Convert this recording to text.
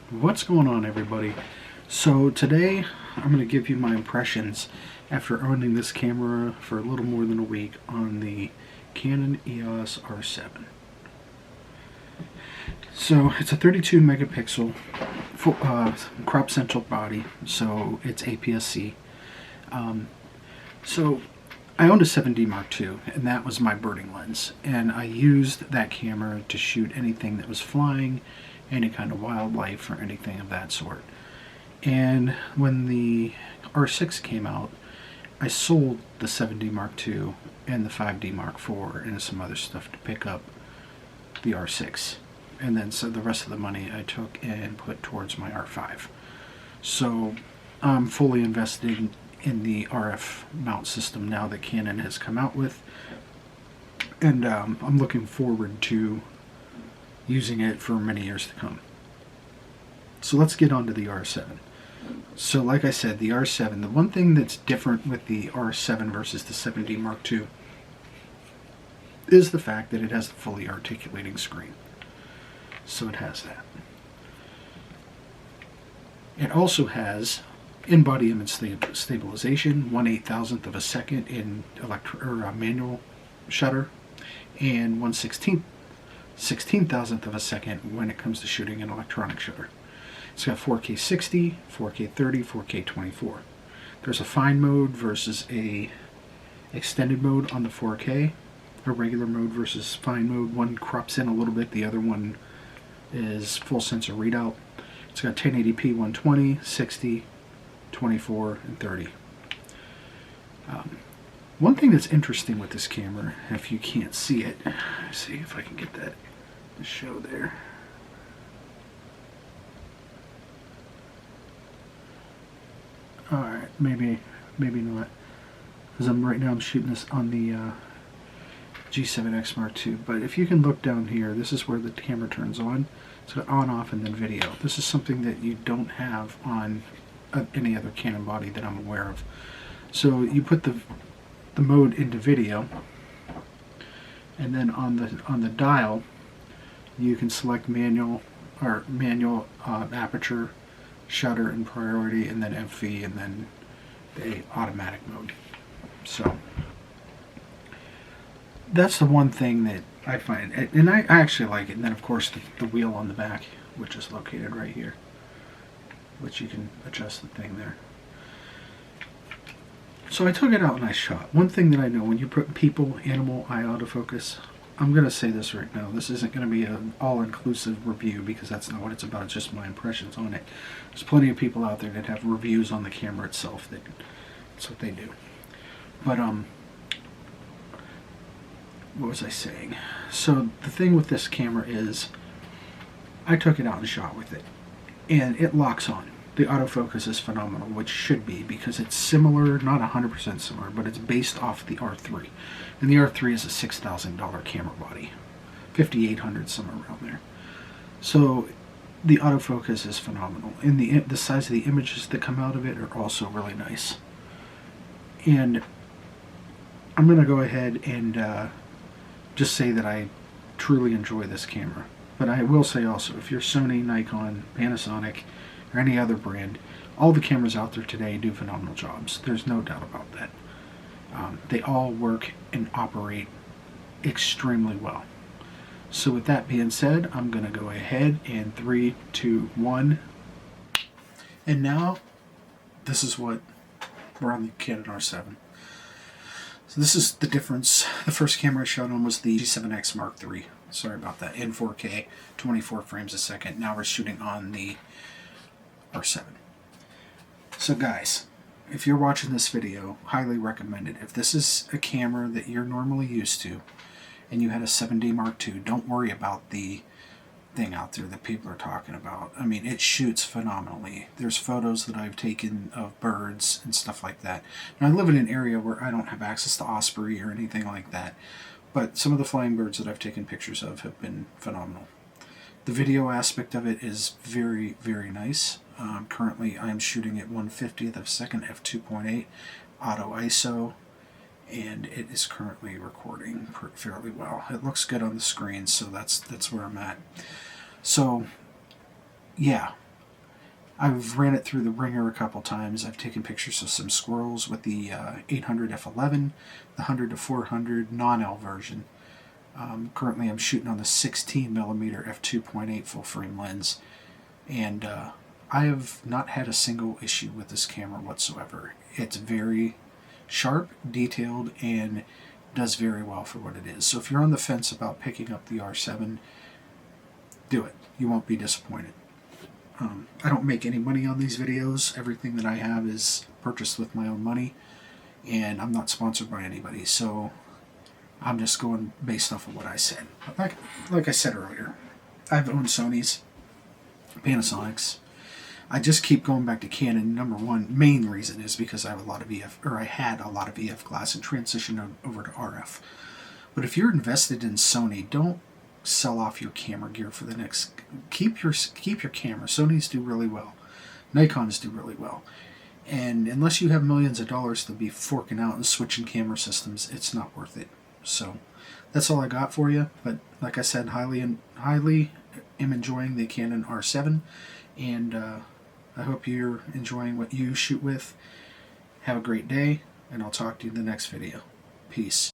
What's going on, everybody? So today I'm going to give you my impressions after owning this camera for a little more than a week on the Canon EOS R7. So it's a 32 megapixel crop central body, so it's APS-C. So I owned a 7D Mark II, and that was my birding lens, and I used that camera to shoot anything that was flying, any kind of wildlife or anything of that sort. And when the R6 came out, I sold the 7D Mark II and the 5D Mark IV and some other stuff to pick up the R6. And then so the rest of the money I took and put towards my R5. So I'm fully invested in the RF mount system now that Canon has come out with. And I'm looking forward to using it for many years to come. So let's get on to the R7. So like I said, the R7, the one thing that's different with the R7 versus the 7D Mark II is the fact that it has a fully articulating screen. So it has that. It also has in-body image stabilization, 1/8,000th of a second in manual shutter, and 1/16,000th of a second when it comes to shooting an electronic shutter. It's got 4K 60, 4K 30, 4K 24. There's a fine mode versus a extended mode on the 4K, a regular mode versus fine mode. One crops in a little bit, the other one is full sensor readout. It's got 1080p 120, 60, 24, and 30. One thing that's interesting with this camera, if you can't see it, let's see if I can get that to show there. Alright, maybe not. Because right now I'm shooting this on the G7X Mark II. But if you can look down here, this is where the camera turns on. It's got on, off, and then video. This is something that you don't have on any other Canon body that I'm aware of. So you put the mode into video, and then on the dial you can select manual aperture, shutter, and priority, and then FV, and then the automatic mode. So that's the one thing that I find, and I actually like it. And then of course the wheel on the back, which is located right here, which you can adjust the thing there. So I took it out and I shot. One thing that I know, when you put people, animal, eye autofocus, I'm going to say this right now, this isn't going to be an all-inclusive review because that's not what it's about, it's just my impressions on it. There's plenty of people out there that have reviews on the camera itself, that's what they do. But, what was I saying? So the thing with this camera is, I took it out and shot with it, and it locks on. The autofocus is phenomenal, which should be, because it's similar, not 100% similar, but it's based off the R3. And the R3 is a $6,000 camera body. $5,800, somewhere around there. So the autofocus is phenomenal. And the size of the images that come out of it are also really nice. And I'm going to go ahead and just say that I truly enjoy this camera. But I will say also, if you're Sony, Nikon, Panasonic, or any other brand, all the cameras out there today do phenomenal jobs. There's no doubt about that. They all work and operate extremely well. So with that being said, I'm going to go ahead in 3, 2, 1. And now, this is what we're on the Canon R7. So this is the difference. The first camera I shot on was the G7X Mark III. Sorry about that. In 4K, 24 frames a second. Now we're shooting on the R7. So guys, if you're watching this video, highly recommend it. If this is a camera that you're normally used to and you had a 7D Mark II, don't worry about the thing out there that people are talking about. I mean, it shoots phenomenally. There's photos that I've taken of birds and stuff like that. Now, I live in an area where I don't have access to Osprey or anything like that, but some of the flying birds that I've taken pictures of have been phenomenal. The video aspect of it is very, very nice. Currently, I'm shooting at 1/50th of a second, f2.8, auto ISO, and it is currently recording fairly well. It looks good on the screen, so that's where I'm at. So, yeah, I've ran it through the ringer a couple times. I've taken pictures of some squirrels with the 800 f11, the 100 to 400 non-L version. Currently I'm shooting on the 16mm f2.8 full frame lens, and I have not had a single issue with this camera whatsoever. It's very sharp, detailed, and does very well for what it is. So if you're on the fence about picking up the R7, do it. You won't be disappointed. I don't make any money on these videos. Everything that I have is purchased with my own money, and I'm not sponsored by anybody, so I'm just going based off of what I said. Like I said earlier, I've owned Sonys, Panasonics. I just keep going back to Canon. Number one main reason is because I have a lot of EF, or I had a lot of EF glass and transitioned over to RF. But if you're invested in Sony, don't sell off your camera gear for the next. Keep your camera. Sonys do really well. Nikons do really well. And unless you have millions of dollars to be forking out and switching camera systems, it's not worth it. So that's all I got for you. But like I said, highly am enjoying the Canon R7, and I hope you're enjoying what you shoot with. Have a great day, and I'll talk to you in the next video. Peace.